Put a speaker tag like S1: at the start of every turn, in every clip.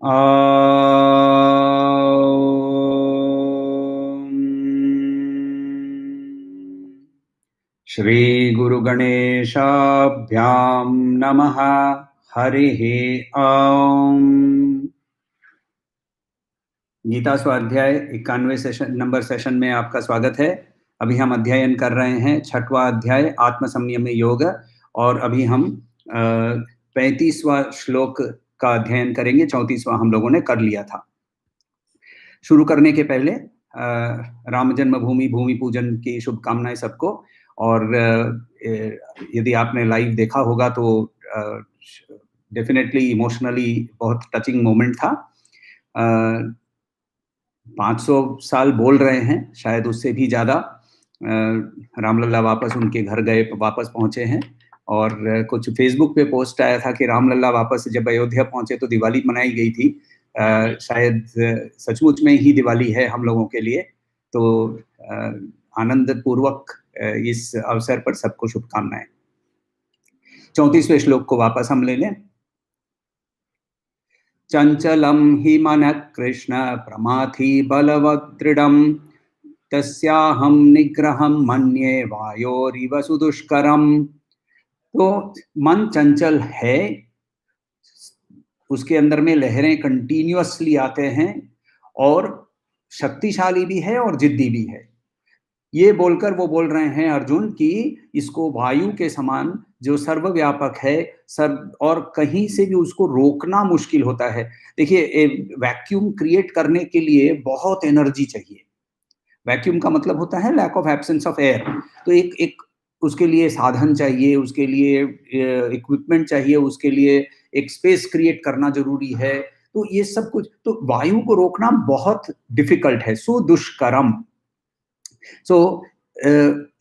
S1: श्री गुरु गणेशाभ्याम नमः। हरिः ओम। गीता स्वाध्याय 91 नंबर सेशन में आपका स्वागत है। अभी हम अध्ययन कर रहे हैं 6वां अध्याय आत्म संयम योग, और अभी हम 35वां श्लोक का अध्ययन करेंगे। 34वां हम लोगों ने कर लिया था। शुरू करने के पहले राम जन्मभूमि भूमि पूजन की शुभकामनाएं सबको। और यदि आपने लाइव देखा होगा तो डेफिनेटली इमोशनली बहुत टचिंग मोमेंट था। 500 साल बोल रहे हैं, शायद उससे भी ज़्यादा। रामलला वापस उनके घर गए, वापस पहुंचे हैं। और कुछ फेसबुक पे पोस्ट आया था कि रामलला वापस जब अयोध्या पहुंचे तो दिवाली मनाई गई थी। शायद सचमुच में ही दिवाली है हम लोगों के लिए। तो आनंद पूर्वक इस अवसर पर सबको शुभकामनाएं। 34वें श्लोक को वापस हम ले लें। चंचलम हि मनः कृष्ण प्रमाथि बलवदृढ़म् तस्याहं निग्रहं मन्ये वायोरिव सुदुष्करम्। तो मन चंचल है, उसके अंदर में लहरें कंटिन्यूअसली आते हैं, और शक्तिशाली भी है और जिद्दी भी है। ये बोलकर वो बोल रहे हैं अर्जुन कि इसको वायु के समान जो सर्वव्यापक है, और कहीं से भी उसको रोकना मुश्किल होता है। देखिए, वैक्यूम क्रिएट करने के लिए बहुत एनर्जी चाहिए। वैक्यूम का मतलब होता है lack of absence of air. तो एक उसके लिए साधन चाहिए, उसके लिए इक्विपमेंट चाहिए, उसके लिए एक स्पेस क्रिएट करना जरूरी है। तो ये सब कुछ, तो वायु को रोकना बहुत डिफिकल्ट है, सो दुष्करम। सो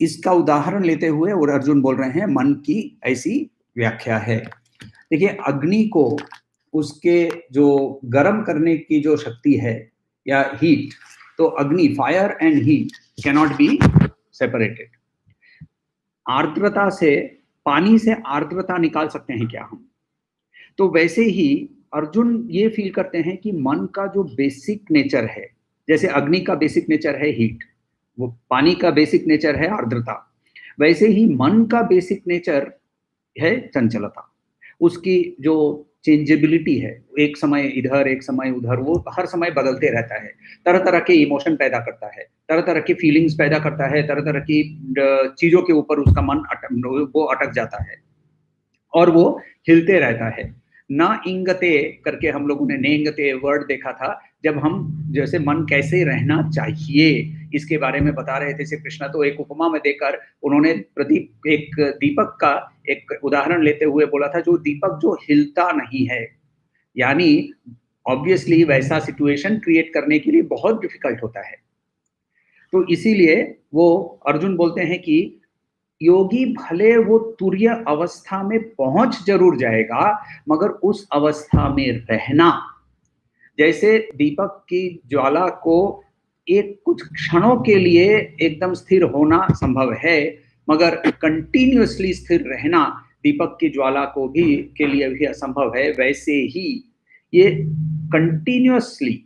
S1: इसका उदाहरण लेते हुए और अर्जुन बोल रहे हैं मन की ऐसी व्याख्या है। देखिए, अग्नि को उसके जो गर्म करने की जो शक्ति है या हीट, तो अग्नि, fire and heat cannot be separated. आर्द्रता से, पानी से आर्द्रता निकाल सकते हैं क्या हम? तो वैसे ही अर्जुन ये फील करते हैं कि मन का जो बेसिक नेचर है, जैसे अग्नि का बेसिक नेचर है हीट, वो पानी का बेसिक नेचर है आर्द्रता, वैसे ही मन का बेसिक नेचर है चंचलता। उसकी जो चेंजेबिलिटी है, एक समय इधर एक समय उधर, वो हर समय बदलते रहता है। तरह तरह के इमोशन पैदा करता है, तरह तरह की फीलिंग्स पैदा करता है, तरह तरह की चीजों के ऊपर उसका मन वो अटक जाता है और वो हिलते रहता है। ना इंगते करके हम लोगों ने नेंगते वर्ड देखा था, जब हम जैसे मन कैसे रहना चाहिए इसके बारे में बता रहे थे श्री कृष्णा। तो एक उपमा में देकर उन्होंने प्रदीप, एक दीपक का एक उदाहरण लेते हुए बोला था, जो दीपक जो हिलता नहीं है, यानी ऑब्वियसली वैसा सिचुएशन क्रिएट करने के लिए बहुत डिफिकल्ट होता है। तो इसीलिए वो अर्जुन बोलते हैं कि योगी भले वो तुर्य अवस्था में पहुंच जरूर जाएगा, मगर उस अवस्था में रहना, जैसे दीपक की ज्वाला को एक कुछ क्षणों के लिए एकदम स्थिर होना संभव है, मगर कंटिन्यूअसली स्थिर रहना दीपक की ज्वाला को भी के लिए भी असंभव है। वैसे ही ये कंटिन्यूअसली,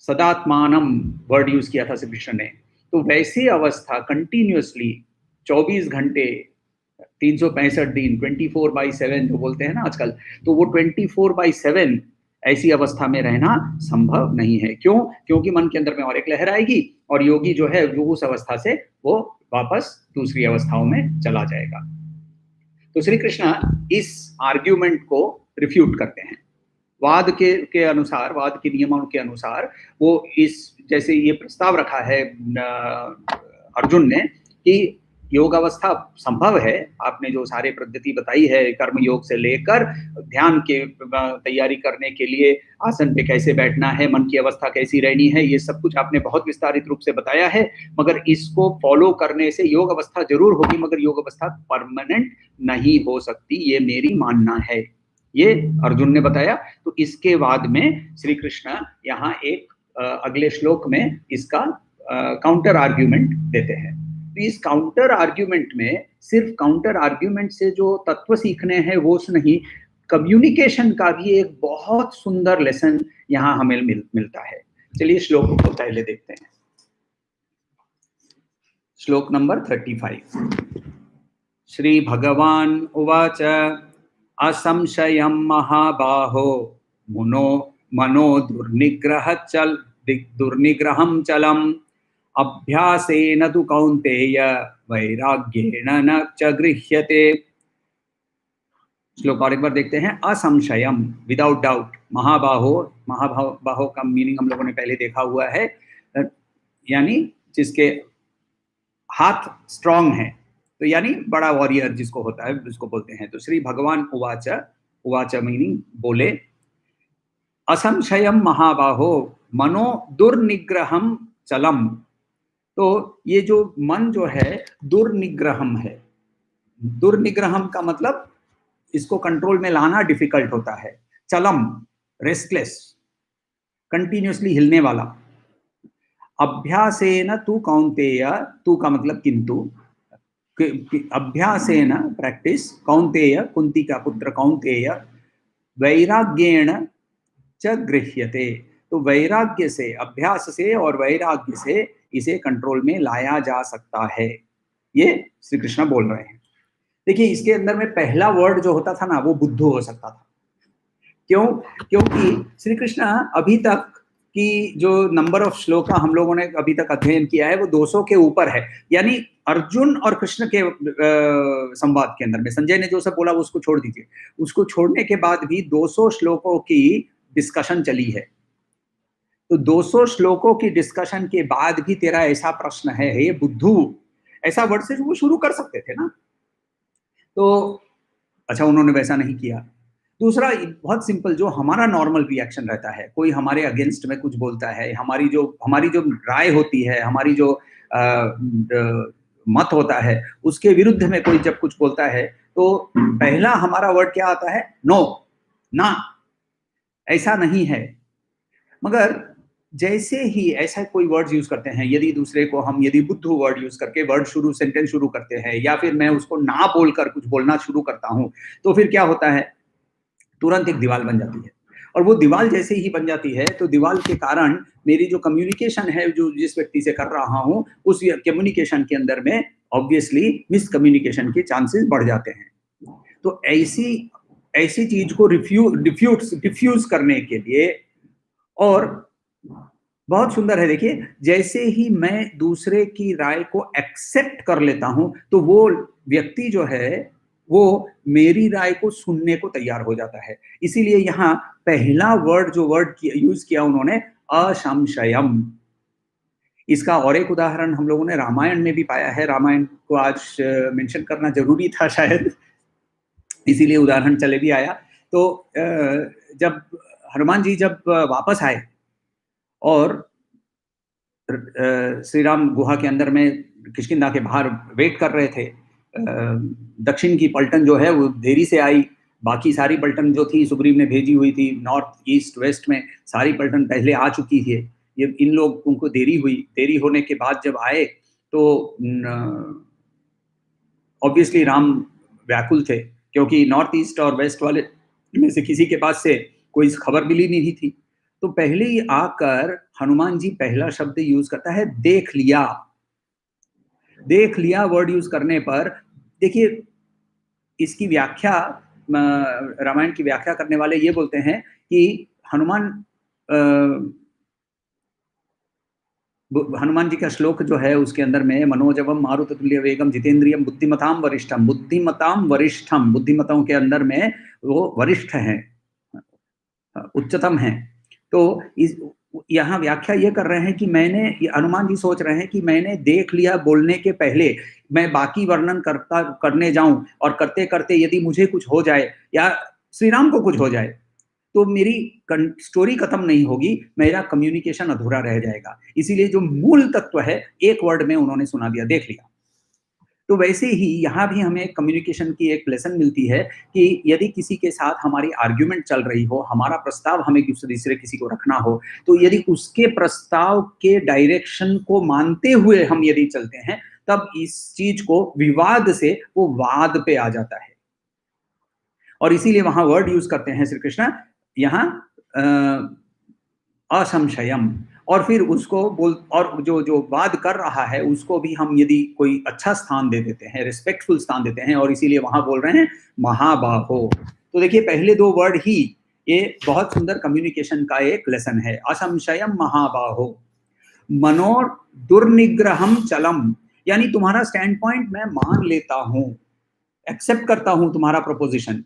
S1: सदात्मानम वर्ड यूज किया था श्री कृष्ण ने, तो वैसी अवस्था कंटिन्यूअसली 24 घंटे 365 दिन 24/7 जो बोलते हैं ना आजकल, तो वो 24/7 ऐसी अवस्था में रहना संभव नहीं है। क्यों? क्योंकि मन के अंदर में और एक लहर आएगी और योगी जो है वो उस अवस्था से वो वापस दूसरी अवस्थाओं में चला जाएगा। तो श्री कृष्ण इस आर्ग्यूमेंट को रिफ्यूट करते हैं। वाद के अनुसार, वाद के नियमों के अनुसार वो इस, जैसे ये प्रस्ताव रखा है अर्जुन ने कि योग अवस्था संभव है। आपने जो सारे पद्धति बताई है, कर्म योग से लेकर ध्यान के तैयारी करने के लिए आसन पे कैसे बैठना है, मन की अवस्था कैसी रहनी है, ये सब कुछ आपने बहुत विस्तारित रूप से बताया है। मगर इसको फॉलो करने से योग अवस्था जरूर होगी, मगर योग अवस्था परमानेंट नहीं हो सकती, ये मेरी मानना है, ये अर्जुन ने बताया। तो इसके बाद में श्री कृष्ण यहाँ एक अगले श्लोक में इसका काउंटर आर्ग्यूमेंट देते हैं। तो इस काउंटर आर्ग्यूमेंट में सिर्फ काउंटर आर्ग्यूमेंट से जो तत्व सीखने हैं वो नहीं, कम्युनिकेशन का भी एक बहुत सुंदर लेसन यहाँ हमें मिलता है। चलिए श्लोक को पहले देखते हैं। श्लोक नंबर 35। श्री भगवान उवाच असंशयं महाबाहो मनो दुर्निग्रहं चलम् अभ्यासेन तु कौन्तेय वैराग्येण न च गृह्यते। श्लोक और एक बार देखते हैं। असंशयम, विदाउट डाउट। महाबाहो का मीनिंग हम लोगों ने पहले देखा हुआ है, यानी जिसके हाथ स्ट्रांग है, तो यानी बड़ा वॉरियर जिसको होता है उसको बोलते हैं। तो श्री भगवान उवाच मीनिंग बोले, असंशयम महाबाहो मनो दुर्निग्रहम चलम। तो ये जो मन जो है दुर्निग्रहम है। दुर्निग्रहम का मतलब इसको कंट्रोल में लाना डिफिकल्ट होता है। चलम, रेस्टलेस, कंटिन्यूअसली हिलने वाला। अभ्यासेन तु कौन्तेय, तू का मतलब किंतु, अभ्यासेन प्रैक्टिस, कौन्तेय कुंती का पुत्र कौन्तेय, वैराग्येण च गृह्यते। तो वैराग्य से, अभ्यास से और वैराग्य से इसे कंट्रोल में लाया जा सकता है, ये श्री कृष्ण बोल रहे हैं। देखिए इसके अंदर में पहला वर्ड जो होता था ना, वो बुद्धू हो सकता था। क्यों? क्योंकि श्री कृष्ण अभी तक की जो नंबर ऑफ श्लोका हम लोगों ने अभी तक अध्ययन किया है वो 200 के ऊपर है। यानी अर्जुन और कृष्ण के संवाद के अंदर में संजय ने जो सब बोला वो उसको छोड़ दीजिए, उसको छोड़ने के बाद भी 200 श्लोकों की डिस्कशन चली है। तो 200 श्लोकों की डिस्कशन के बाद भी तेरा ऐसा प्रश्न है, हे बुद्धू, ऐसा वर्ड से वो शुरू कर सकते थे ना। तो अच्छा, उन्होंने वैसा नहीं किया। दूसरा बहुत सिंपल, जो हमारा नॉर्मल रिएक्शन रहता है, कोई हमारे अगेंस्ट में कुछ बोलता है, हमारी जो राय होती है, हमारी जो मत होता है, उसके विरुद्ध में कोई जब कुछ बोलता है तो पहला हमारा वर्ड क्या आता है? नो, ना, ऐसा नहीं है। मगर जैसे ही ऐसा कोई वर्ड यूज करते हैं, यदि दूसरे को हम बुद्धू वर्ड यूज करके सेंटेंस शुरू करते हैं, या फिर मैं उसको ना बोलकर कुछ बोलना शुरू करता हूं, तो फिर क्या होता है? तुरंत एक दीवार बन जाती है। और वो दीवार जैसे ही बन जाती है तो दीवार के कारण मेरी जो कम्युनिकेशन है, जो जिस व्यक्ति से कर रहा हूं, उस कम्युनिकेशन के अंदर में ऑब्वियसली मिसकम्युनिकेशन के चांसेस बढ़ जाते हैं। तो ऐसी चीज को डिफ्यूज करने के लिए, और बहुत सुंदर है, देखिए जैसे ही मैं दूसरे की राय को एक्सेप्ट कर लेता हूं तो वो व्यक्ति जो है वो मेरी राय को सुनने को तैयार हो जाता है। इसीलिए यहाँ पहला वर्ड यूज किया उन्होंने, असंशयम। इसका और एक उदाहरण हम लोगों ने रामायण में भी पाया है। रामायण को आज मेंशन करना जरूरी था शायद, इसीलिए उदाहरण चले भी आया। तो जब हनुमान जी जब वापस आए और श्री राम गुहा के अंदर में किष्किंधा के बाहर वेट कर रहे थे, दक्षिण की पलटन जो है वो देरी से आई। बाकी सारी पलटन जो थी सुग्रीव ने भेजी हुई थी, नॉर्थ ईस्ट वेस्ट में सारी पलटन पहले आ चुकी थी। ये इन लोगों को देरी हुई। देरी होने के बाद जब आए तो ऑब्वियसली राम व्याकुल थे, क्योंकि नॉर्थ ईस्ट और वेस्ट वाले में से किसी के पास से कोई खबर मिली नहीं थी। तो पहले ही आकर हनुमान जी पहला शब्द यूज करता है, देख लिया। देख लिया वर्ड यूज करने पर देखिए इसकी व्याख्या, रामायण की व्याख्या करने वाले ये बोलते हैं कि हनुमान जी का श्लोक जो है उसके अंदर में, मनोजवम मारुततुल्य वेगम जितेंद्रियम बुद्धिमताम वरिष्ठम, बुद्धिमताओं के अंदर में वो वरिष्ठ हैं, उच्चतम हैं। तो यहाँ व्याख्या ये कर रहे हैं कि हनुमान जी सोच रहे हैं कि मैंने देख लिया बोलने के पहले मैं बाकी वर्णन करने जाऊं और करते करते यदि मुझे कुछ हो जाए या श्री राम को कुछ हो जाए तो मेरी स्टोरी खत्म नहीं होगी, मेरा कम्युनिकेशन अधूरा रह जाएगा। इसीलिए जो मूल तत्व है एक वर्ड में उन्होंने सुना दिया, देख लिया। तो वैसे ही यहाँ भी हमें कम्युनिकेशन की एक लेसन मिलती है कि यदि किसी के साथ हमारी आर्ग्यूमेंट चल रही हो, हमारा प्रस्ताव हमें दूसरे किसी को रखना हो, तो यदि उसके प्रस्ताव के डायरेक्शन को मानते हुए हम यदि चलते हैं, तब इस चीज को विवाद से वो वाद पे आ जाता है। और इसीलिए वहां वर्ड यूज करते हैं श्री कृष्ण यहाँ असंशयम। और फिर उसको बोल, और जो जो वाद कर रहा है उसको भी हम यदि कोई अच्छा स्थान दे देते हैं, रिस्पेक्टफुल स्थान देते हैं, और इसीलिए वहां बोल रहे हैं महाबाहो। तो देखिए पहले दो वर्ड ही ये बहुत सुंदर कम्युनिकेशन का एक लेसन है। असंशयम महाबाहो, मनोर दुर्निग्रहम चलम, यानी तुम्हारा स्टैंड पॉइंट मैं मान लेता हूं, एक्सेप्ट करता हूं तुम्हारा प्रोपोजिशन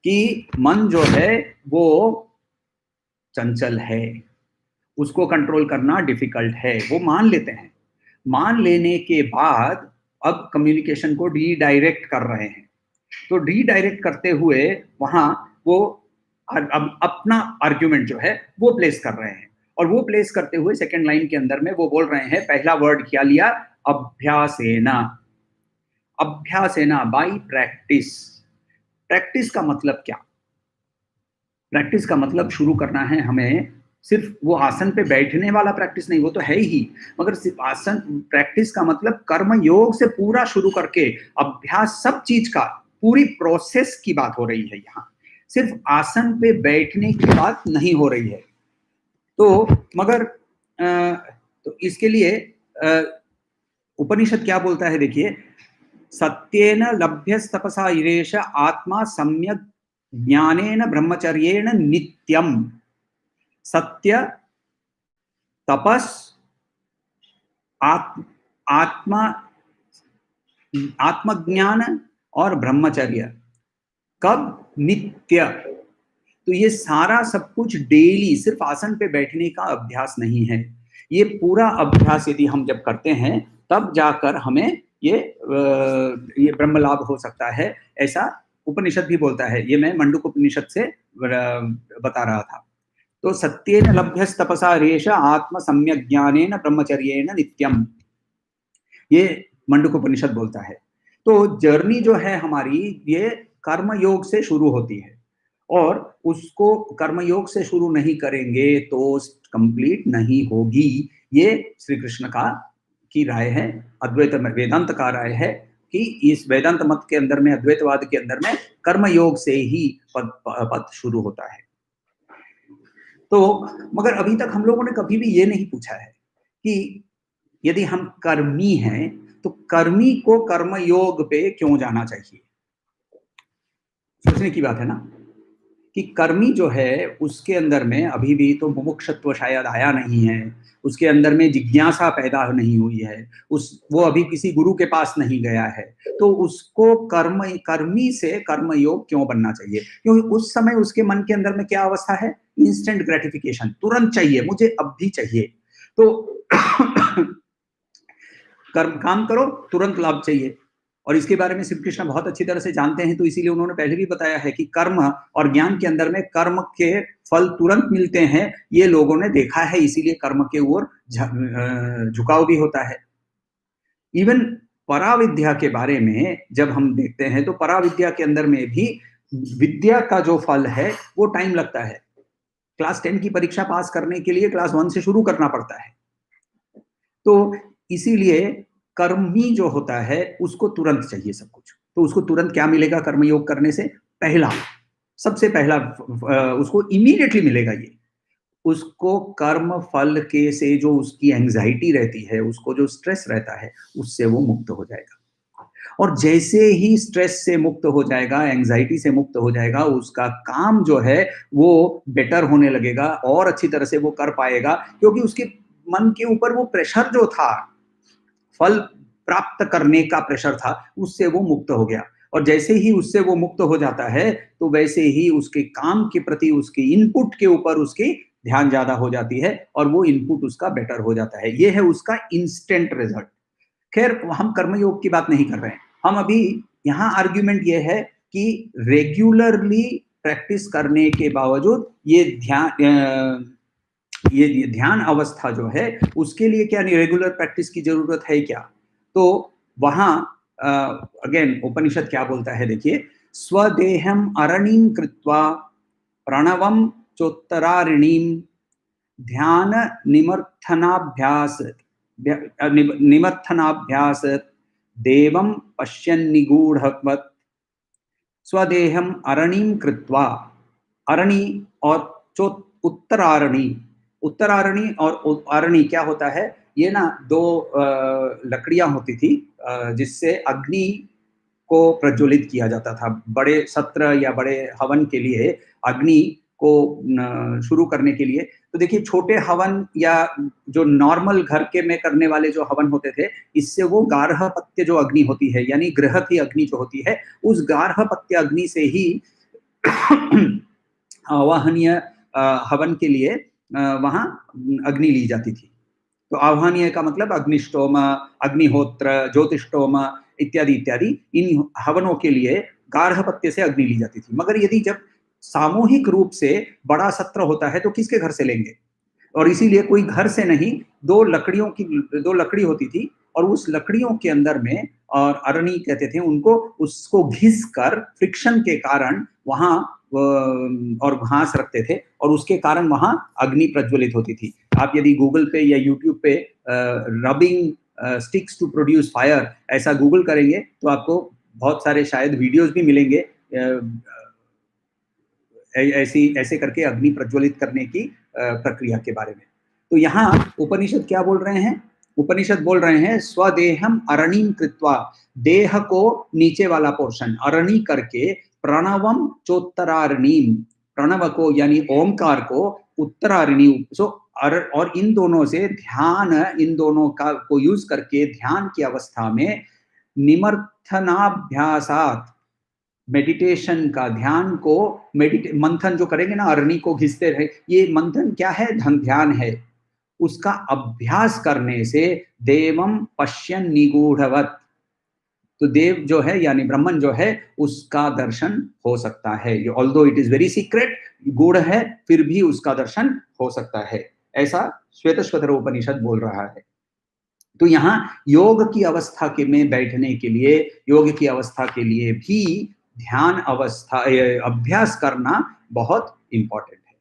S1: कि मन जो है वो चंचल है, उसको कंट्रोल करना डिफिकल्ट है, वो मान लेते हैं। मान लेने के बाद अब कम्युनिकेशन को रीडायरेक्ट कर रहे हैं। तो रीडायरेक्ट करते हुए वहां वो अब अपना आर्ग्यूमेंट जो है वो प्लेस कर रहे हैं, और वो प्लेस करते हुए सेकंड लाइन के अंदर में वो बोल रहे हैं, पहला वर्ड क्या लिया, अभ्यासेना। अभ्यासेना बाय प्रैक्टिस। प्रैक्टिस का मतलब क्या? प्रैक्टिस का मतलब शुरू करना है हमें, सिर्फ वो आसन पे बैठने वाला प्रैक्टिस नहीं, वो तो है ही, मगर सिर्फ आसन प्रैक्टिस का मतलब कर्म योग से पूरा शुरू करके अभ्यास, सब चीज का पूरी प्रोसेस की बात हो रही है यहाँ, सिर्फ आसन पे बैठने की बात नहीं हो रही है। तो मगर तो इसके लिए उपनिषद क्या बोलता है, देखिए, सत्येन लभ्यस्तपसा इरेश आत्मा सम्यक ज्ञानेन ब्रह्मचर्येण नित्यम। सत्य, तपस, आत्मा, आत्मज्ञान और ब्रह्मचर्य, कब? नित्य। तो ये सारा सब कुछ डेली, सिर्फ आसन पे बैठने का अभ्यास नहीं है, ये पूरा अभ्यास यदि हम जब करते हैं तब जाकर हमें ये ब्रह्म लाभ हो सकता है, ऐसा उपनिषद भी बोलता है। ये मैं मंडूक उपनिषद से बता रहा था। तो सत्येन लभ्यस्तपसा रेष आत्म सम्यक ज्ञानेन ब्रह्मचर्येण नित्यम, ये मंडूक उपनिषद बोलता है। तो जर्नी जो है हमारी ये कर्म योग से शुरू होती है, और उसको कर्म योग से शुरू नहीं करेंगे तो कंप्लीट नहीं होगी। ये श्री कृष्ण का की राय है, अद्वैत वेदांत का राय है कि इस वेदांत मत के अंदर में, अद्वैतवाद के अंदर में कर्म योग से ही पद शुरू होता है। तो मगर अभी तक हम लोगों ने कभी भी ये नहीं पूछा है कि यदि हम कर्मी हैं तो कर्मी को कर्म योग पे क्यों जाना चाहिए। सोचने की बात है ना, कि कर्मी जो है उसके अंदर में अभी भी तो मुमुक्षत्व शायद आया नहीं है, उसके अंदर में जिज्ञासा पैदा नहीं हुई है, वो अभी किसी गुरु के पास नहीं गया है, तो उसको कर्मी से कर्म योग क्यों बनना चाहिए? क्योंकि उस समय उसके मन के अंदर में क्या अवस्था है, इंस्टेंट ग्रेटिफिकेशन, तुरंत चाहिए, मुझे अब भी चाहिए। तो काम करो, तुरंत लाभ चाहिए, और इसके बारे में श्री कृष्ण बहुत अच्छी तरह से जानते हैं। तो इसीलिए उन्होंने पहले भी बताया है कि कर्म और ज्ञान के अंदर में कर्म के फल तुरंत मिलते हैं, ये लोगों ने देखा है, इसीलिए कर्म के ओर झुकाव भी होता है। इवन पराविद्या के बारे में जब हम देखते हैं तो पराविद्या के अंदर में भी विद्या का जो फल है वो टाइम लगता है। क्लास 10 की परीक्षा पास करने के लिए क्लास 1 से शुरू करना पड़ता है। तो इसीलिए कर्मी जो होता है उसको तुरंत चाहिए सब कुछ। तो उसको तुरंत क्या मिलेगा कर्मयोग करने से? पहला, सबसे पहला उसको इमीडिएटली मिलेगा ये, उसको कर्म फल के से जो उसकी एंजाइटी रहती है, उसको जो स्ट्रेस रहता है, उससे वो मुक्त हो जाएगा। और जैसे ही स्ट्रेस से मुक्त हो जाएगा, एंजाइटी से मुक्त हो जाएगा, उसका काम जो है वो बेटर होने लगेगा और अच्छी तरह से वो कर पाएगा, क्योंकि उसके मन के ऊपर वो प्रेशर जो था, फल प्राप्त करने का प्रेशर था, उससे वो मुक्त हो गया। और जैसे ही उससे वो मुक्त हो जाता है तो वैसे ही उसके काम के प्रति, उसके इनपुट के ऊपर उसकी ध्यान ज्यादा हो जाती है, और वो इनपुट उसका बेटर हो जाता है। ये है उसका इंस्टेंट रिजल्ट। खैर, हम कर्मयोग की बात नहीं कर रहे हैं, हम अभी यहाँ आर्ग्यूमेंट ये है कि रेगुलरली प्रैक्टिस करने के बावजूद ये ध्यान अवस्था जो है उसके लिए क्या रेगुलर प्रैक्टिस की जरूरत है क्या? तो वहां अगेन उपनिषद क्या बोलता है, देखिए, स्वदेहम अरणीम कृत्वा प्रणवम चोत्तरारिणीम ध्यान निमर्थनाभ्यास देवम पश्यन् निगूढ़वत् स्वदेहम अरणीम कृत्वा, अरणी और चो उत्तरारणी, उत्तरारणी और अरणी क्या होता है, ये ना दो लकड़ियां होती थी जिससे अग्नि को प्रज्वलित किया जाता था। बड़े सत्र या बड़े हवन के लिए अग्नि को शुरू करने के लिए, तो देखिए छोटे हवन या जो नॉर्मल घर के में करने वाले जो हवन होते थे, इससे वो गार्हपत्य जो अग्नि होती है, यानी गृह की अग्नि जो होती है, उस गार्हपत्य अग्नि से ही आवाहनीय हवन के लिए वहां अग्नि ली जाती थी। तो आह्वानीय का मतलब अग्निष्टोम, अग्निहोत्र, ज्योतिष्टोम इत्यादि इत्यादि, इन हवनों के लिए गार्हपत्य से अग्नि ली जाती थी। मगर यदि जब सामूहिक रूप से बड़ा सत्र होता है तो किसके घर से लेंगे, और इसीलिए कोई घर से नहीं, दो लकड़ी होती थी और उस लकड़ियों के अंदर में, और अरणी कहते थे उनको, उसको घिस कर फ्रिक्शन के कारण वहां और घास रखते थे और उसके कारण वहां अग्नि प्रज्वलित होती थी। आप यदि गूगल पे या यूट्यूब पे rubbing sticks to produce fire ऐसा गूगल करेंगे तो आपको बहुत सारे शायद वीडियोस भी मिलेंगे ऐसे करके अग्नि प्रज्वलित करने की प्रक्रिया के बारे में। तो यहाँ उपनिषद क्या बोल रहे हैं, उपनिषद बोल रहे हैं स्वदेहम अरणीम कृत्वा, देह को नीचे वाला पोर्शन अरणी करके, प्रणवम चोत्तरारणीम, प्रणव को यानी ओमकार को उत्तरारिणी, सो और इन दोनों से ध्यान, इन दोनों का को यूज करके ध्यान की अवस्था में निमर्थनाभ्यासात, मेडिटेशन का, ध्यान को मंथन जो करेंगे ना, अरणी को घिसते रहे, ये मंथन क्या है, ध्यान है, उसका अभ्यास करने से देवम पश्यन निगूढ़वत, तो देव जो है यानी ब्रह्मन जो है उसका दर्शन हो सकता है। Although it is very secret, गूढ़ है, फिर भी उसका दर्शन हो सकता है, ऐसा श्वेतश्वतर उपनिषद बोल रहा है। तो यहाँ योग की अवस्था के में बैठने के लिए, योग की अवस्था के लिए भी ध्यान अवस्था अभ्यास करना बहुत इंपॉर्टेंट है।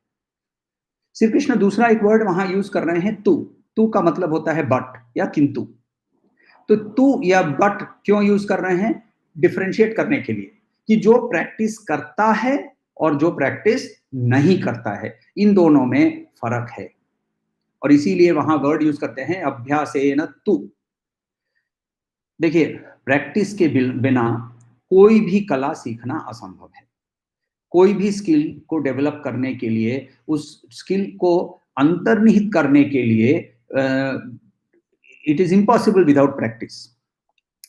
S1: श्री कृष्ण दूसरा एक वर्ड वहां यूज कर रहे हैं, तू। तू का मतलब होता है बट या किंतु। तो तू या बट क्यों यूज कर रहे हैं, डिफरेंशिएट करने के लिए कि जो प्रैक्टिस करता है और जो प्रैक्टिस नहीं करता है, इन दोनों में फर्क है, और इसीलिए वहां वर्ड यूज करते हैं अभ्यासेन तू। देखिए प्रैक्टिस के बिना कोई भी कला सीखना असंभव है। कोई भी स्किल को डेवलप करने के लिए, उस स्किल को अंतर्निहित करने के लिए it is impossible without practice.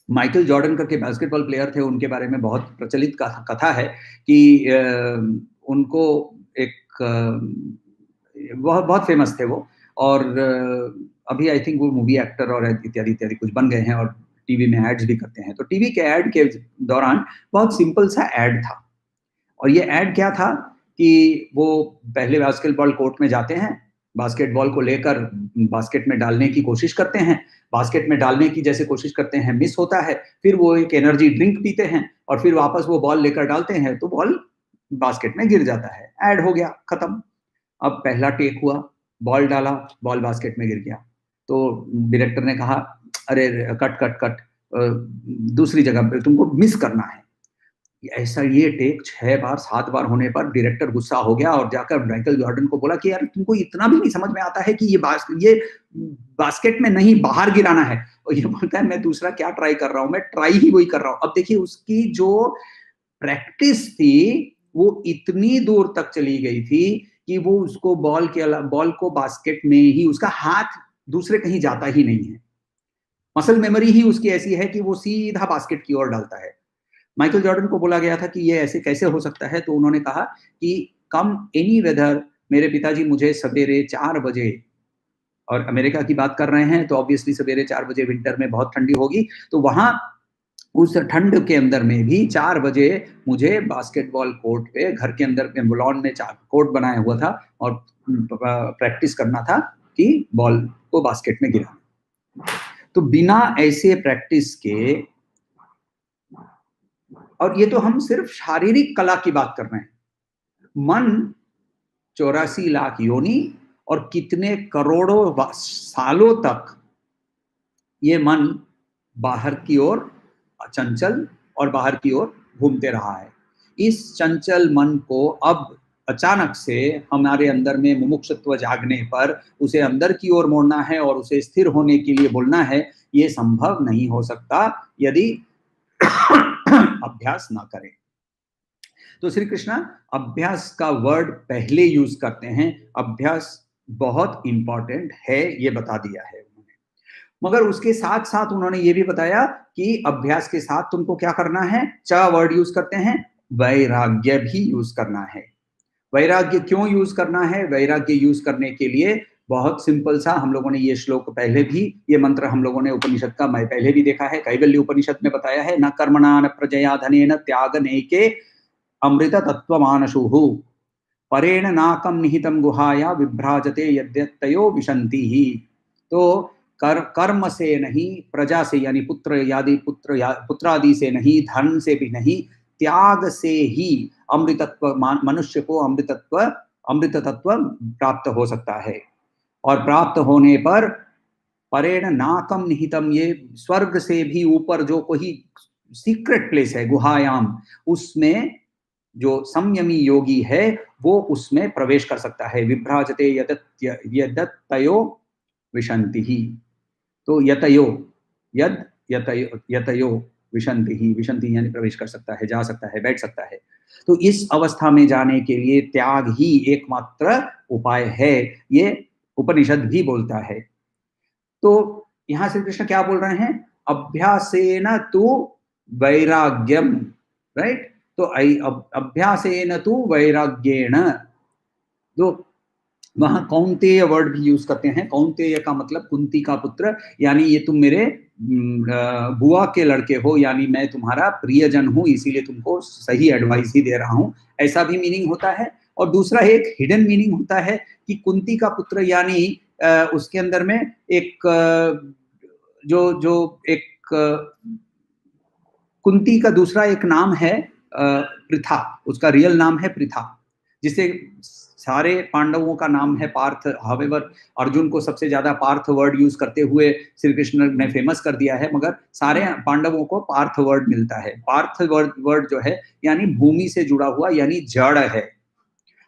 S1: Michael Jordan करके बास्केटबॉल प्लेयर थे, उनके बारे में बहुत प्रचलित कथा है कि उनको एक बहुत बहुत फेमस थे वो, और अभी आई थिंक वो मूवी एक्टर और इत्यादि इत्यादि कुछ बन गए हैं और टीवी में एड्स भी करते हैं। तो टीवी के एड के दौरान बहुत सिंपल सा एड था, और ये एड क्या था कि वो पहले बास्केटबॉल कोर्ट में जाते हैं, बास्केटबॉल को लेकर बास्केट में डालने की कोशिश करते हैं, बास्केट में डालने की जैसे कोशिश करते हैं, मिस होता है, फिर वो एक एनर्जी ड्रिंक पीते हैं और फिर वापस वो बॉल लेकर डालते हैं तो बॉल बास्केट में गिर जाता है, ऐड हो गया, खत्म। अब पहला टेक हुआ, बॉल डाला, बॉल बास्केट में गिर गया, तो डायरेक्टर ने कहा अरे कट कट कट, दूसरी जगह पे तुमको मिस करना है। ऐसा ये टेक 6 बार 7 बार होने पर डायरेक्टर गुस्सा हो गया और जाकर माइकल जॉर्डन को बोला कि यार तुमको इतना भी नहीं समझ में आता है कि ये बास्केट में नहीं बाहर गिराना है। और ये बोलता है मैं दूसरा क्या ट्राई कर रहा हूँ, मैं ट्राई ही वही कर रहा हूँ। अब देखिए उसकी जो प्रैक्टिस थी वो इतनी दूर तक चली गई थी कि वो उसको बॉल को बास्केट में ही, उसका हाथ दूसरे कहीं जाता ही नहीं है, मसल मेमोरी ही उसकी ऐसी है कि वो सीधा बास्केट की ओर डालता है। माइकल जॉर्डन को बोला गया था कि ये ऐसे कैसे हो सकता है, तो उन्होंने कहा कि कम एनी वेदर, मेरे पिताजी मुझे सवेरे 4 बजे, और अमेरिका की बात कर रहे हैं तो ऑब्वियसली सवेरे 4 बजे विंटर में बहुत ठंडी होगी, तो वहां उस ठंड के अंदर में भी 4 बजे मुझे बास्केटबॉल कोर्ट पे, घर के अंदर में लॉन में कोर्ट बनाया हुआ था और प्रैक्टिस करना था कि बॉल को बास्केट में गिराना। तो बिना ऐसे प्रैक्टिस के, और ये तो हम सिर्फ शारीरिक कला की बात कर रहे हैं, मन 84 लाख योनि और कितने करोड़ों सालों तक ये मन बाहर की ओर चंचल और बाहर की ओर घूमते रहा है। इस चंचल मन को अब अचानक से हमारे अंदर में मुमुक्षुत्व जागने पर उसे अंदर की ओर मोड़ना है और उसे स्थिर होने के लिए बोलना है, ये संभव नहीं हो सकता यदि अभ्यास ना करें। तो श्री कृष्ण अभ्यास का वर्ड पहले यूज करते हैं। अभ्यास बहुत इंपॉर्टेंट है, ये बता दिया है उन्होंने, मगर उसके साथ साथ उन्होंने ये भी बताया कि अभ्यास के साथ तुमको क्या करना है। च वर्ड यूज करते हैं, वैराग्य भी यूज करना है। वैराग्य क्यों यूज करना है? वैराग्य यूज करने के लिए बहुत सिंपल सा, हम लोगों ने ये श्लोक पहले भी, ये मंत्र हम लोगों ने उपनिषद का मैं पहले भी देखा है, कैवल्य उपनिषद में बताया है, न कर्मणा न प्रजया धनेन त्याग नैके अमृत तत्वमानशुः परेण नाकम निहितम गुहाया विभ्राजते यद्यतयो विशंति ही। तो कर्म से नहीं, प्रजा से यानी पुत्रादि से नहीं, धन से भी नहीं, त्याग से ही अमृतत्व, मनुष्य को अमृत तत्व प्राप्त हो सकता है। और प्राप्त होने पर परेण नाकम निहितम, ये स्वर्ग से भी ऊपर जो कोई सीक्रेट प्लेस है गुहायाम, उसमें जो संयमी योगी है वो उसमें प्रवेश कर सकता है। विभ्राजते यदतयो विशंति ही। तो यतयो यतयो विशंति ही, विशंति यानी प्रवेश कर सकता है, जा सकता है, बैठ सकता है। तो इस अवस्था में जाने के लिए त्याग ही एकमात्र उपाय है, ये उपनिषद भी बोलता है। तो यहां श्री कृष्ण क्या बोल रहे हैं? अभ्यासेन तु वैराग्यम, राइट? तो अभ्यासेन तु वैराग्येण, तो वहां कौन्तेय वर्ड भी यूज करते हैं। कौन्तेय का मतलब कुंती का पुत्र, यानी ये तुम मेरे बुआ के लड़के हो, यानी मैं तुम्हारा प्रियजन हूं, इसीलिए तुमको सही एडवाइस ही दे रहा हूं, ऐसा भी मीनिंग होता है। और दूसरा एक हिडन मीनिंग होता है कि कुंती का पुत्र, यानी उसके अंदर में एक जो एक कुंती का दूसरा एक नाम है पृथा, उसका रियल नाम है पृथा, जिसे सारे पांडवों का नाम है पार्थ। हावेवर अर्जुन को सबसे ज्यादा पार्थ वर्ड यूज करते हुए श्री कृष्ण ने फेमस कर दिया है, मगर सारे पांडवों को पार्थ वर्ड मिलता है। पार्थ वर्ड जो है यानी भूमि से जुड़ा हुआ, यानी जड़ है।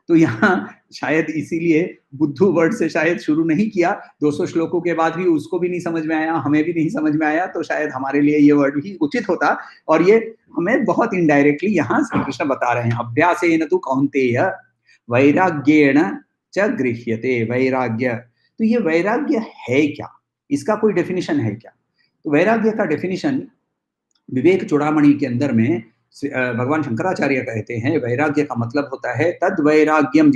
S1: तो यहाँ शायद इसीलिए बुद्धू वर्ड से शायद शुरू नहीं किया, 200 श्लोकों के बाद भी उसको भी नहीं समझ में आया, हमें भी नहीं समझ में आया, तो शायद हमारे लिए ये वर्ड भी उचित होता। और ये हमें बहुत इनडायरेक्टली यहाँ श्री कृष्ण बता रहे हैं, अभ्यासेन तु कौन्तेय वैराग्येण च गृह्यते। वैराग्य, तो ये वैराग्य है क्या? इसका कोई डेफिनेशन है क्या? तो वैराग्य का डेफिनेशन विवेक चूड़ामणि के अंदर में भगवान शंकराचार्य कहते हैं, वैराग्य का मतलब होता है तद्वैराग्यम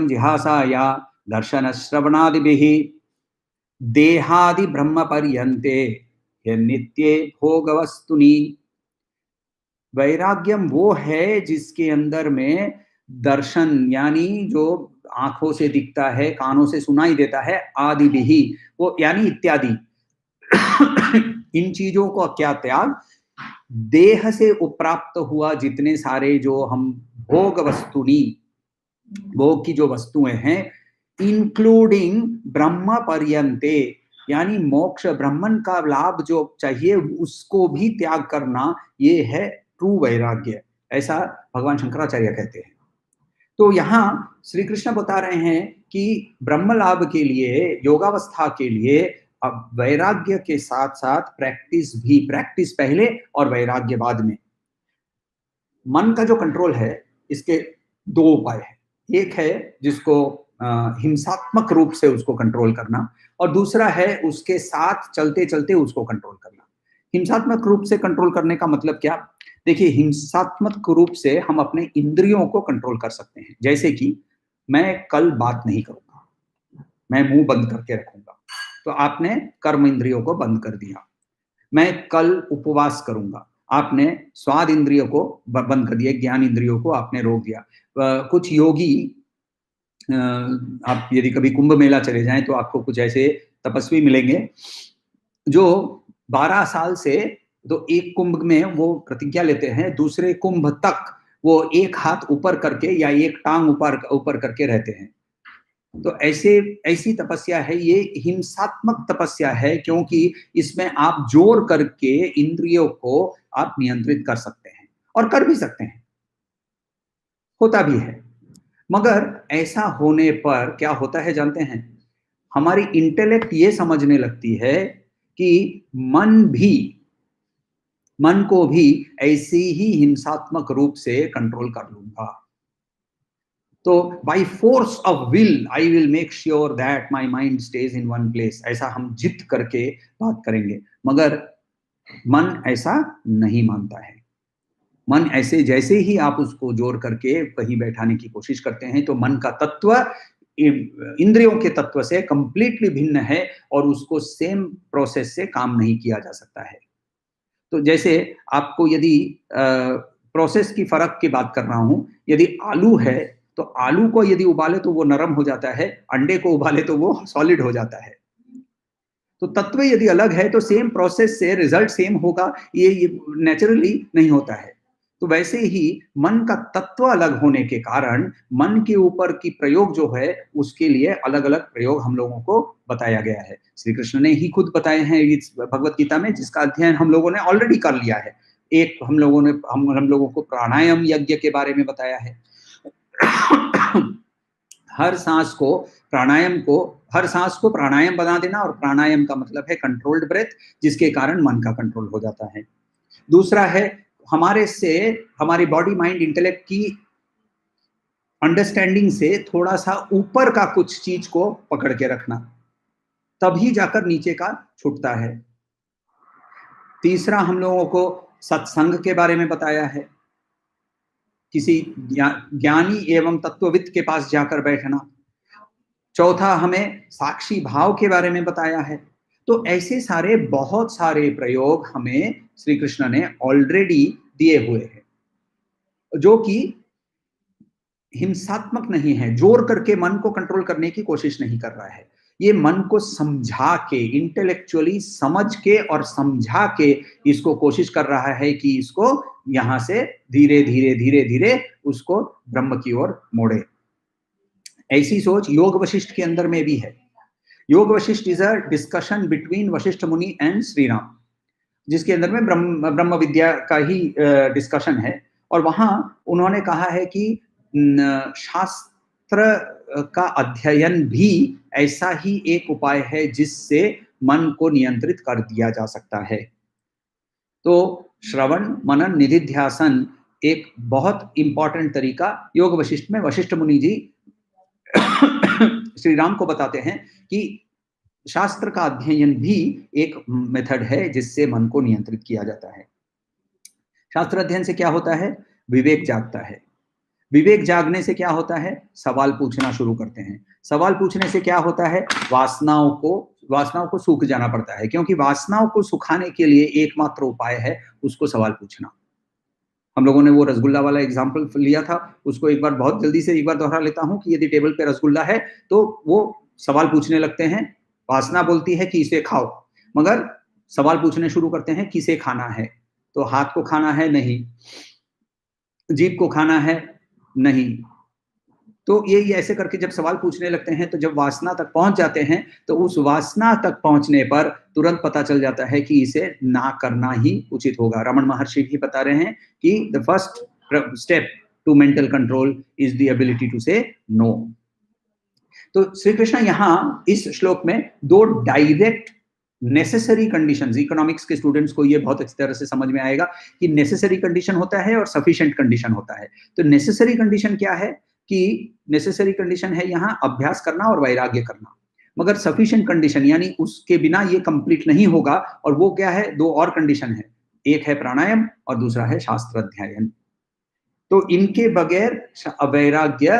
S1: जिहासा या दर्शन श्रवणादिभिः देहादि ब्रह्म पर्यन्ते नित्ये भोगवस्तुनि। वैराग्यम वो है जिसके अंदर में दर्शन, यानी जो आंखों से दिखता है, कानों से सुनाई देता है, आदि भी, वो यानी इत्यादि इन चीजों को क्या त्याग, देह से उपराप्त हुआ जितने सारे जो हम भोग वस्तुनी, भोग की जो वस्तुएं हैं, इंक्लूडिंग ब्रह्म पर्यंते, यानी मोक्ष ब्रह्मन का लाभ जो चाहिए उसको भी त्याग करना, ये है ट्रू वैराग्य, ऐसा भगवान शंकराचार्य कहते हैं। तो यहाँ श्री कृष्ण बता रहे हैं कि ब्रह्म लाभ के लिए, योगावस्था के लिए अब वैराग्य के साथ साथ प्रैक्टिस भी, प्रैक्टिस पहले और वैराग्य बाद में। मन का जो कंट्रोल है, इसके दो उपाय है। एक है जिसको हिंसात्मक रूप से उसको कंट्रोल करना, और दूसरा है उसके साथ चलते चलते उसको कंट्रोल करना। हिंसात्मक रूप से कंट्रोल करने का मतलब क्या? देखिए, हिंसात्मक रूप से हम अपने इंद्रियों को कंट्रोल कर सकते हैं। जैसे कि मैं कल बात नहीं करूंगा, मैं मुंह बंद करके रखूंगा, तो आपने कर्म इंद्रियों को बंद कर दिया। मैं कल उपवास करूंगा, आपने स्वाद इंद्रियों को बंद कर दिया, ज्ञान इंद्रियों को आपने रोक दिया। कुछ योगी, आप यदि कभी कुंभ मेला चले जाएं तो आपको कुछ ऐसे तपस्वी मिलेंगे जो 12 साल से, तो एक कुंभ में वो प्रतिज्ञा लेते हैं, दूसरे कुंभ तक वो एक हाथ ऊपर करके या एक टांग ऊपर करके रहते हैं। तो ऐसी तपस्या है, ये हिंसात्मक तपस्या है, क्योंकि इसमें आप जोर करके इंद्रियों को आप नियंत्रित कर सकते हैं। और कर भी सकते हैं, होता भी है। मगर ऐसा होने पर क्या होता है जानते हैं? हमारी इंटेलेक्ट ये समझने लगती है कि मन भी मन को भी ऐसे ही हिंसात्मक रूप से कंट्रोल कर लूंगा। तो by force of will I will make sure that my mind stage in one place, ऐसा हम जिद करके बात करेंगे। मगर मन ऐसा नहीं मानता है। मन ऐसे जैसे ही आप उसको जोर करके कहीं बैठाने की कोशिश करते हैं तो मन का तत्व इंद्रियों के तत्व से कंप्लीटली भिन्न है और उसको सेम प्रोसेस से काम नहीं किया जा सकता है। तो जैसे आपको यदि प्रोसेस की फर्क की बात कर रहा हूं, यदि आलू है तो आलू को यदि उबाले तो वो नरम हो जाता है, अंडे को उबाले तो वो सॉलिड हो जाता है। तो तत्व यदि अलग है तो सेम प्रोसेस से रिजल्ट सेम होगा, ये नेचुरली नहीं होता है। तो वैसे ही मन का तत्व अलग होने के कारण मन के ऊपर की प्रयोग जो है उसके लिए अलग अलग प्रयोग हम लोगों को बताया गया है। श्री कृष्ण ने ही खुद बताए हैं इस भगवत गीता में, जिसका अध्ययन हम लोगों ने ऑलरेडी कर लिया है। एक हम लोगों को प्राणायाम यज्ञ के बारे में बताया है। हर सांस को हर सांस को प्राणायाम बना देना, और प्राणायाम का मतलब है कंट्रोल्ड ब्रेथ, जिसके कारण मन का कंट्रोल हो जाता है। दूसरा है हमारी बॉडी माइंड इंटेलेक्ट की अंडरस्टैंडिंग से थोड़ा सा ऊपर का कुछ चीज को पकड़ के रखना, तभी जाकर नीचे का छूटता है। तीसरा हम लोगों को सत्संग के बारे में बताया है, किसी ज्ञानी एवं तत्वविद के पास जाकर बैठना। चौथा हमें साक्षी भाव के बारे में बताया है। तो ऐसे सारे बहुत सारे प्रयोग हमें श्री कृष्ण ने ऑलरेडी दिए हुए हैं, जो कि हिंसात्मक नहीं है, जोर करके मन को कंट्रोल करने की कोशिश नहीं कर रहा है। ये मन को समझा के, इंटेलेक्चुअली समझ के और समझा के इसको कोशिश कर रहा है कि इसको यहां से धीरे धीरे धीरे धीरे उसको ब्रह्म की ओर मोड़े। ऐसी सोच योग वशिष्ठ के अंदर में भी है। योग Vashishtha is a discussion between Vashishtha मुनि एंड श्री राम, जिसके अंदर में ब्रह्म विद्या का ही डिस्कशन है। और वहां उन्होंने कहा है कि शास्त्र का अध्ययन भी ऐसा ही एक उपाय है जिससे मन को नियंत्रित कर दिया जा सकता है। तो श्रवण मनन निधिध्यासन एक बहुत इंपॉर्टेंट तरीका योग वशिष्ठ में वशिष्ठ मुनि जी श्री राम को बताते हैं कि शास्त्र का अध्ययन भी एक मेथड है जिससे मन को नियंत्रित किया जाता है। शास्त्र अध्ययन से क्या होता है? विवेक जागता है। विवेक जागने से क्या होता है? सवाल पूछना शुरू करते हैं। सवाल पूछने से क्या होता है? वासनाओं को सूख जाना पड़ता है, क्योंकि वासनाओं को सुखाने के लिए एकमात्र उपाय है उसको सवाल पूछना। हम लोगों ने वो रसगुल्ला वाला एग्जाम्पल लिया था, उसको एक बार बहुत जल्दी से एक बार दोहरा लेता हूं कि यदि टेबल पे रसगुल्ला है तो वो सवाल पूछने लगते हैं, वासना बोलती है कि इसे खाओ, मगर सवाल पूछने शुरू करते हैं किसे खाना है? तो हाथ को खाना है? नहीं। जीभ को खाना है? नहीं। तो ये ऐसे करके जब सवाल पूछने लगते हैं तो जब वासना तक पहुंच जाते हैं तो उस वासना तक पहुंचने पर तुरंत पता चल जाता है कि इसे ना करना ही उचित होगा। रमन महर्षि भी बता रहे हैं कि the first step to mental control is the ability to say no. तो श्री कृष्ण यहाँ इस श्लोक में दो डायरेक्ट नेसेसरी कंडीशंस, इकोनॉमिक्स के स्टूडेंट्स को ये बहुत अच्छी तरह से समझ में आएगा कि नेसेसरी कंडीशन होता है और सफिशिएंट कंडीशन होता है। तो नेसेसरी कंडीशन क्या है? कि नेसेसरी कंडीशन है यहाँ अभ्यास करना और वैराग्य करना, मगर सफिशिएंट कंडीशन यानी उसके बिना ये कंप्लीट नहीं होगा। और वो क्या है? दो और कंडीशन है, एक है प्राणायाम और दूसरा है शास्त्र अध्ययन। तो इनके बगैर वैराग्य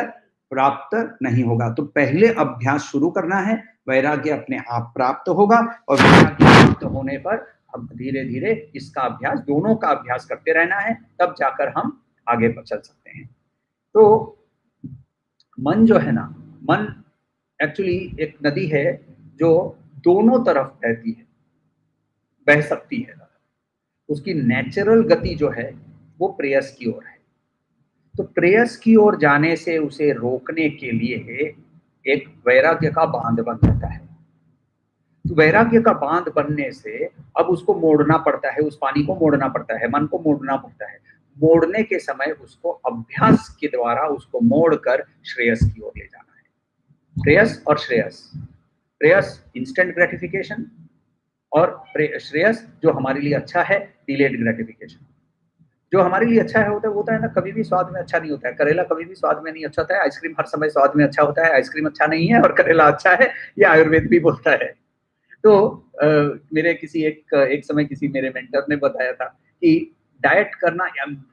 S1: प्राप्त नहीं होगा। तो पहले अभ्यास शुरू करना है, वैराग्य अपने आप प्राप्त होगा, और वैराग्य प्राप्त होने पर हम धीरे धीरे इसका अभ्यास, दोनों का अभ्यास करते रहना है, तब जाकर हम आगे पर चल सकते हैं। तो मन जो है ना, मन एक्चुअली एक नदी है जो दोनों तरफ बहती है, बह सकती है। उसकी नेचुरल गति जो है वो प्रेयस की ओर है। तो प्रेयस की ओर जाने से उसे रोकने के लिए एक वैराग्य का बांध बन जाता है। तो वैराग्य का बांध बनने से अब उसको मोड़ना पड़ता है, उस पानी को मोड़ना पड़ता है, मन को मोड़ना पड़ता है। मोड़ने के समय उसको अभ्यास के द्वारा उसको मोड़कर श्रेयस की ओर ले जाना है। प्रेयस और श्रेयस, प्रेयस इंस्टेंट ग्रेटिफिकेशन और श्रेयस जो हमारे लिए अच्छा है डिलेड ग्रेटिफिकेशन। जो हमारे लिए अच्छा है होता है ना, कभी भी स्वाद में अच्छा नहीं होता है। करेला कभी भी स्वाद में नहीं अच्छा होता है, आइसक्रीम हर समय स्वाद में अच्छा होता है, आइसक्रीम अच्छा नहीं है और करेला अच्छा है, ये आयुर्वेद भी बोलता है। तो मेरे किसी एक समय किसी मेरे मेंटर ने बताया था कि डाइट करना,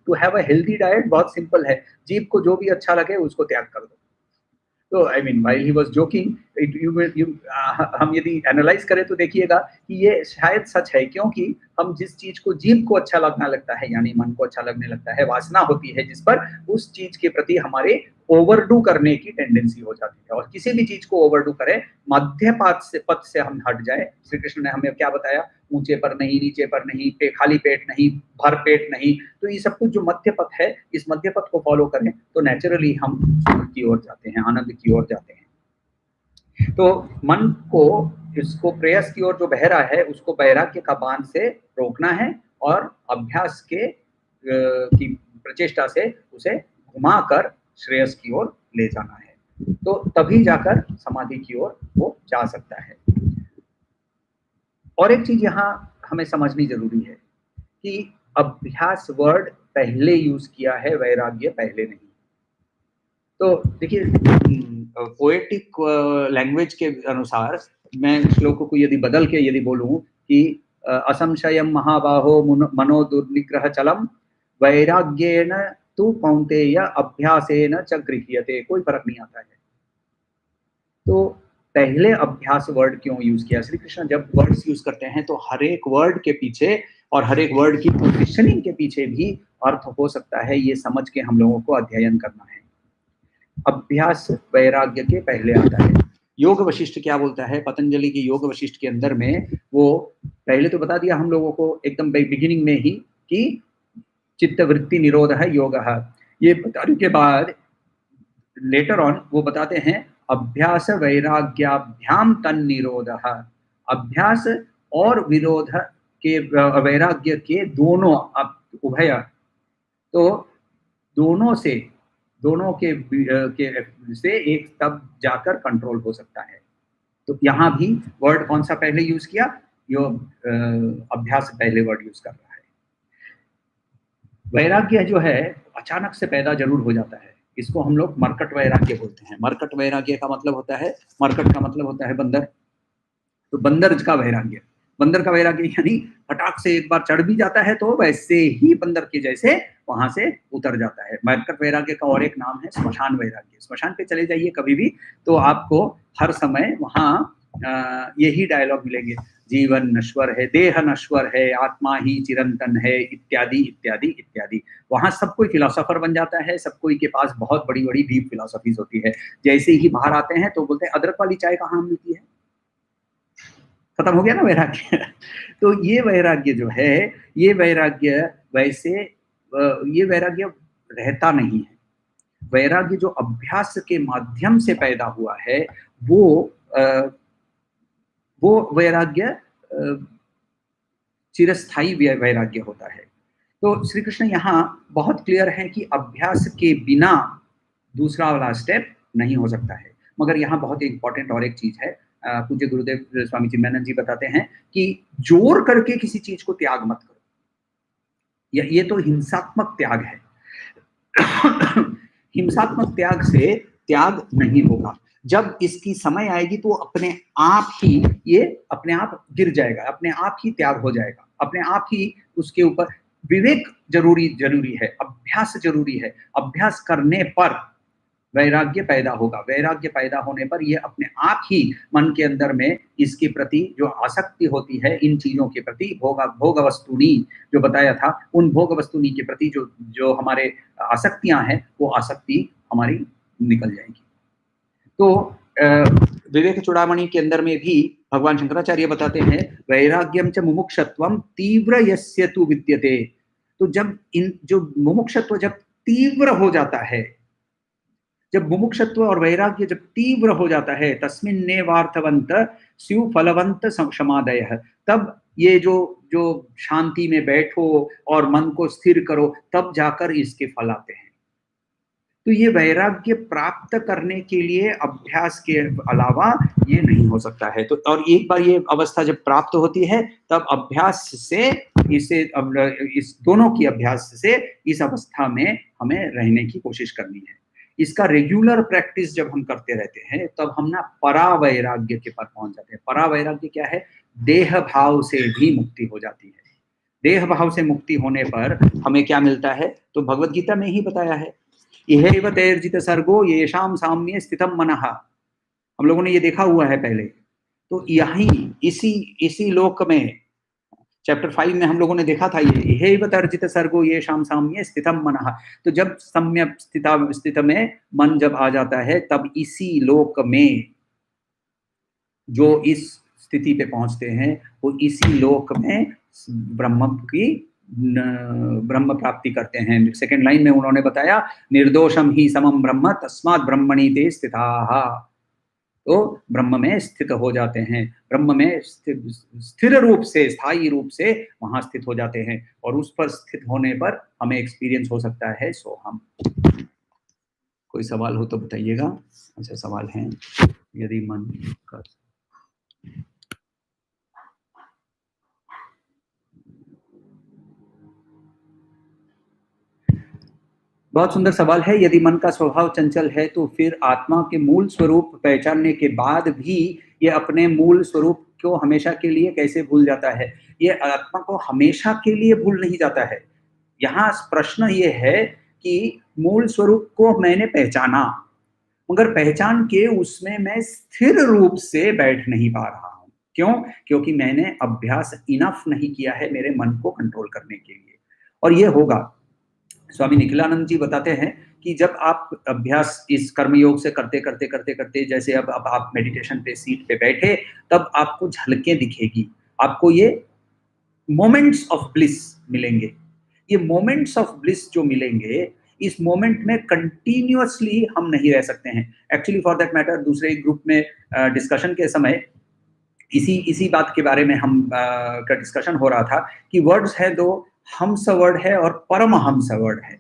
S1: to have a healthy diet बहुत सिंपल है, जीभ को जो भी अच्छा लगे उसको त्याग कर दो। तो I mean while he was joking, हम यदि एनालाइज करें तो देखिएगा कि ये शायद सच है, क्योंकि हम जिस चीज को जीभ को अच्छा लगने लगता है, यानी मन को अच्छा लगने लगता है, वासना होती है जिस पर, उस चीज के प्रति हमारे ओवरडू करने की टेंडेंसी हो जाती है। और किसी भी चीज को ओवरडू करें, मध्य पथ से हम हट जाए। श्री कृष्ण ने हमें क्या बताया? ऊंचे पर नहीं, नीचे पर नहीं, खाली पेट नहीं, भर पेट नहीं। तो ये सब कुछ जो मध्य पथ है, इस मध्य पथ को फॉलो करें तो नेचुरली हम सुख की ओर जाते हैं, आनंद की ओर जाते हैं। तो मन को, इसको प्रेयस की ओर जो बह रहा है उसको वैराग्य का बांध से रोकना है और अभ्यास के की प्रचेष्टा से उसे घुमाकर श्रेयस की ओर ले जाना है। तो तभी जाकर समाधि की ओर वो जा सकता है। और एक चीज यहाँ हमें समझनी जरूरी है कि अभ्यास वर्ड पहले यूज किया है, वैराग्य पहले नहीं। तो देखिए, पोएटिक लैंग्वेज के अनुसार मैं श्लोकों को यदि बदल के यदि बोलूं कि असंशयम महाबाहो मनो दुर्निग्रह चलम वैराग्येन तु कौन्तेय अभ्यासेन च गृह्यते, कोई फर्क नहीं आता है। तो पहले अभ्यास वर्ड क्यों यूज किया? श्री कृष्ण जब वर्ड्स यूज करते हैं तो हर एक वर्ड के पीछे और हर एक वर्ड की पोजिशनिंग के पीछे भी अर्थ हो सकता है, ये समझ के हम लोगों को अध्ययन करना है। अभ्यास वैराग्य के पहले आता है। योग वशिष्ठ क्या बोलता है? पतंजलि की योग वशिष्ठ के अंदर में वो पहले तो बता दिया हम लोगों को एकदम बिगिनिंग में ही कि चित्त वृत्ति निरोध है योग। ये बताने के बाद लेटर ऑन वो बताते हैं अभ्यास वैराग्याभ्याम तन निरोध। अभ्यास और विरोध के, वैराग्य के दोनों, उभय, तो दोनों से, दोनों के से एक तब जाकर कंट्रोल हो सकता है। तो यहाँ भी वर्ड कौन सा पहले यूज किया? यो अभ्यास पहले वर्ड यूज कर रहा है। वैराग्य जो है अचानक से पैदा जरूर हो जाता है, इसको हम लोग मरकट वैराग्य बोलते हैं। मरकट वैराग्य का मतलब होता है, मरकट का मतलब होता है बंदर। तो बंदर का वैराग्य, बंदर का वैराग्य यानी फटाक से एक बार चढ़ भी जाता है तो वैसे ही बंदर के जैसे वहां से उतर जाता है। मरकट वैराग्य का और एक नाम है स्मशान वैराग्य। स्मशान पे चले जाइए कभी भी तो आपको हर समय वहां यही डायलॉग मिलेंगे, जीवन नश्वर है, देह नश्वर है, आत्मा ही चिरंतन है, इत्यादि इत्यादि इत्यादि। वहां सब कोई फिलोसोफर बन जाता है, सब कोई के पास बहुत बड़ी बड़ी डीप फिलोसफीज होती है। जैसे ही बाहर आते हैं तो बोलते हैं अदरक वाली चाय कहाँ मिलती है? खत्म हो गया ना वैराग्य। तो ये वैराग्य जो है, ये वैराग्य वैसे ये वैराग्य रहता नहीं है। वैराग्य जो अभ्यास के माध्यम से पैदा हुआ है वो वैराग्य चिरस्थायी वैराग्य होता है। तो श्री कृष्ण यहाँ बहुत क्लियर है कि अभ्यास के बिना दूसरा वाला स्टेप नहीं हो सकता है। मगर यहाँ बहुत इंपॉर्टेंट और एक चीज है, पूज्य गुरुदेव स्वामी चिन्मयानंद जी बताते हैं कि जोर करके किसी चीज को त्याग मत करो, ये तो हिंसात्मक त्याग है। हिंसात्मक त्याग से त्याग नहीं होगा। जब इसकी समय आएगी तो अपने आप ही ये अपने आप गिर जाएगा, अपने आप ही त्याग हो जाएगा, अपने आप ही उसके ऊपर विवेक जरूरी है, अभ्यास जरूरी है। अभ्यास करने पर वैराग्य पैदा होगा। वैराग्य पैदा होने पर ये अपने आप ही मन के अंदर में इसके प्रति जो आसक्ति होती है, इन चीजों के प्रति, भोग वस्तुनी जो बताया था, उन भोग वस्तुनी के प्रति जो हमारे आसक्तियां हैं, वो आसक्ति हमारी निकल जाएगी। तो विवेक चूड़ामणि के अंदर में भी भगवान शंकराचार्य बताते हैं वैराग्यम च मुमुक्षत्वम तीव्र यस्य तु विद्यते। तो जब जो मुमुक्षत्व जब तीव्र हो जाता है, जब मुमुक्षत्व और वैराग्य जब तीव्र हो जाता है, तस्मिन्नेवार्थवंत स्यु फलवंत समादयः, तब ये जो जो शांति में बैठो और मन को स्थिर करो, तब जाकर इसके फल आते हैं। तो ये वैराग्य प्राप्त करने के लिए अभ्यास के अलावा ये नहीं हो सकता है। तो और एक बार ये अवस्था जब प्राप्त होती है, तब अभ्यास से इसे इस दोनों की अभ्यास से इस अवस्था में हमें रहने की कोशिश करनी है। इसका रेगुलर प्रैक्टिस जब हम करते रहते हैं, तब हम ना परावैराग्य के पर पहुँच जाते हैं। परावैराग्य क्या है? देह भाव से भी मुक्ति हो जाती है। देह भाव से मुक्ति होने पर हमें क्या मिलता है? तो भगवद गीता में ही बताया है। इहैव तैर्जित सर्गो येषां साम्ये स्थितं मनः। हम लोगों ने ये देखा हुआ है पहले। तो यहीं इसी इसी लोक में चैप्टर 5 में हम लोगों ने देखा था ये इहैव तैर्जित सर्गो येषां साम्ये स्थितं मनः। तो जब सम्यक स्थित में मन जब आ जाता है, तब इसी लोक में जो इस स्थिति पे पहुंचते हैं, वो इसी लोक में ब्रह्म प्राप्ति करते हैं। सेकंड लाइन में उन्होंने बताया, निर्दोषम ही समम ब्रह्म तस्मात् ब्रह्मणि ते स्थिताः। तो ब्रह्म में स्थित हो जाते हैं, ब्रह्म में स्थिर रूप से, स्थायी रूप से वहां स्थित हो जाते हैं, और उस पर स्थित होने पर हमें एक्सपीरियंस हो सकता है सोहम। कोई सवाल हो तो बताइएगा। अच्छा, सवाल है, यदि मन का बहुत सुंदर सवाल है। यदि मन का स्वभाव चंचल है, तो फिर आत्मा के मूल स्वरूप पहचानने के बाद भी ये अपने मूल स्वरूप को हमेशा के लिए कैसे भूल जाता है? ये आत्मा को हमेशा के लिए भूल नहीं जाता है। यहाँ प्रश्न ये है कि मूल स्वरूप को मैंने पहचाना, मगर पहचान के उसमें मैं स्थिर रूप से बैठ नहीं पा रहा हूँ। क्यों? क्योंकि मैंने अभ्यास इनफ नहीं किया है मेरे मन को कंट्रोल करने के लिए। और ये होगा, स्वामी निखिलानंद जी बताते हैं कि जब आप अभ्यास इस कर्मयोग से करते जैसे अब आप मेडिटेशन पे सीट पे बैठे, तब आपको झलकें दिखेगी, आपको ये मोमेंट्स ऑफ ब्लिस मिलेंगे। ये मोमेंट्स ऑफ ब्लिस जो मिलेंगे, इस मोमेंट में कंटिन्यूअसली हम नहीं रह सकते हैं। एक्चुअली फॉर दैट मैटर दूसरे ग्रुप में डिस्कशन के समय इसी इसी बात के बारे में हम का डिस्कशन हो रहा था कि वर्ड्स है दो, हम्स वर्ड है और परमहंस वर्ड है।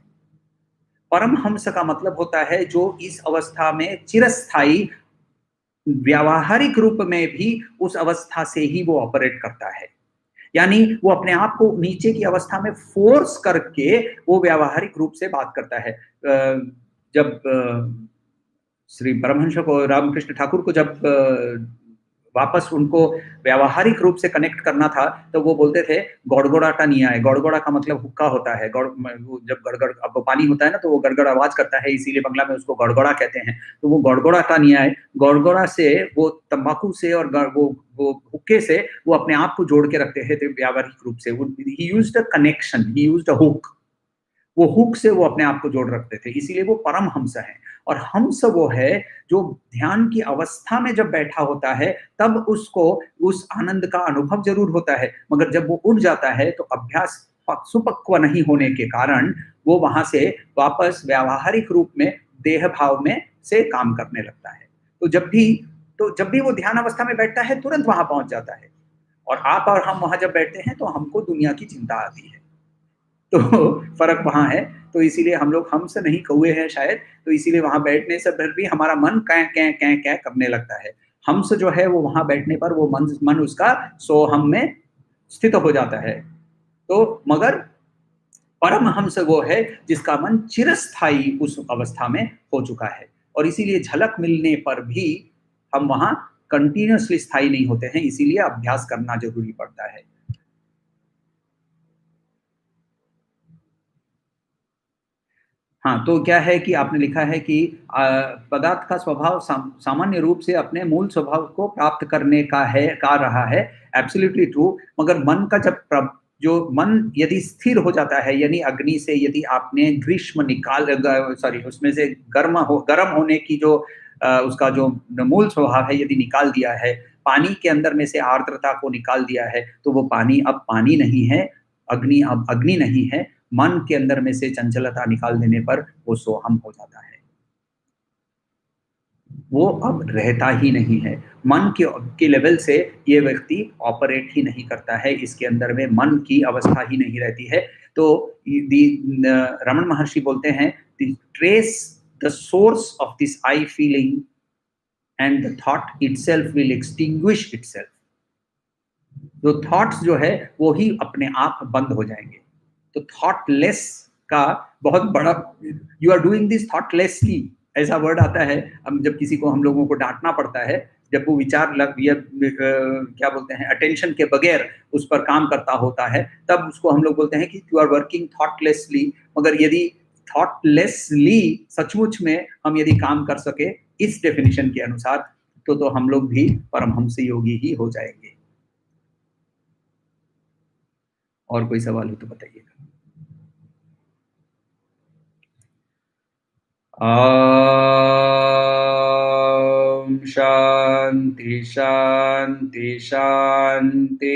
S1: परमहंस का मतलब होता है जो इस अवस्था में चिरस्थायी, व्यावहारिक रूप में भी उस अवस्था से ही वो ऑपरेट करता है। यानी वो अपने आप को नीचे की अवस्था में फोर्स करके वो व्यावहारिक रूप से बात करता है। जब श्री परमहंस को, रामकृष्ण ठाकुर को जब वापस उनको व्यावहारिक रूप से कनेक्ट करना था, तो वो बोलते थे गड़गड़ाटा नहीं आए। गड़गड़ा का मतलब हुक्का होता है। जब गड़गड़, अब वो पानी होता है ना, तो वो गड़गड़ आवाज करता है, इसीलिए बंगला में उसको गड़गड़ा कहते हैं। तो वो गड़गड़ाटा नहीं आए, गड़गड़ा से वो तंबाकू से और वो हुक्के से वो अपने आप को जोड़ के रखते थे व्यावहारिक रूप से। ही used a connection, he used a hook. वो हुक से वो अपने आप को जोड़ रखते थे, इसीलिए वो परमहंस है। और हंस वो है जो ध्यान की अवस्था में जब बैठा होता है, तब उसको उस आनंद का अनुभव जरूर होता है, मगर जब वो उठ जाता है तो अभ्यास सुपक्व नहीं होने के कारण वो वहां से वापस व्यावहारिक रूप में देह भाव में से काम करने लगता है। तो जब भी वो ध्यान अवस्था में बैठता है, तुरंत वहां पहुंच जाता है। और आप और हम वहां जब बैठते हैं, तो हमको दुनिया की चिंता आती है। तो फ़र्क वहाँ है। तो इसीलिए हम लोग हमसे नहीं कौवे हैं शायद, तो इसीलिए वहाँ बैठने से फिर भी हमारा मन कैं, कैं, कैं, कैं करने लगता है। हम्स जो है वो वहाँ बैठने पर वो मन उसका सोहम में स्थित हो जाता है। तो मगर परमहंस वो है जिसका मन चिरस्थायी उस अवस्था में हो चुका है। और इसीलिए झलक मिलने पर भी हम वहाँ कंटीन्यूअसली स्थायी नहीं होते हैं, इसीलिए अभ्यास करना ज़रूरी पड़ता है। हाँ, तो क्या है कि आपने लिखा है कि पदार्थ का स्वभाव सामान्य रूप से अपने मूल स्वभाव को प्राप्त करने का रहा है, एब्सोल्युटली ट्रू। मगर मन का जो मन यदि स्थिर हो जाता है, यानी अग्नि से यदि आपने ग्रीष्म सॉरी उसमें से गर्म होने की जो उसका जो मूल स्वभाव है यदि निकाल दिया है, पानी के अंदर में से आर्द्रता को निकाल दिया है, तो वो पानी अब पानी नहीं है, अग्नि अब अग्नि नहीं है। मन के अंदर में से चंचलता निकाल देने पर वो सोहम हो जाता है। वो अब रहता ही नहीं है। मन के लेवल से ये व्यक्ति ऑपरेट ही नहीं करता है, इसके अंदर में मन की अवस्था ही नहीं रहती है। तो रमन महर्षि बोलते हैं, trace the source of this I feeling and the thought itself will extinguish itself. जो थॉट्स जो है वो ही अपने आप बंद हो जाएंगे। तो थॉटलेस का बहुत बड़ा, यू आर डूइंग दिस थॉटलेसली, ऐसा वर्ड आता है। हम जब किसी को हम लोगों को डांटना पड़ता है, जब वो विचार लग या क्या बोलते हैं अटेंशन के बगैर उस पर काम करता होता है, तब उसको हम लोग बोलते हैं कि यू आर वर्किंग थॉटलेसली। मगर यदि थॉटलेसली सचमुच में हम यदि काम कर सके इस डेफिनेशन के अनुसार, तो हम लोग भी परमहंस योगी ही हो जाएंगे। और कोई सवाल हो तो बताइएगा। शांति शांति शांति।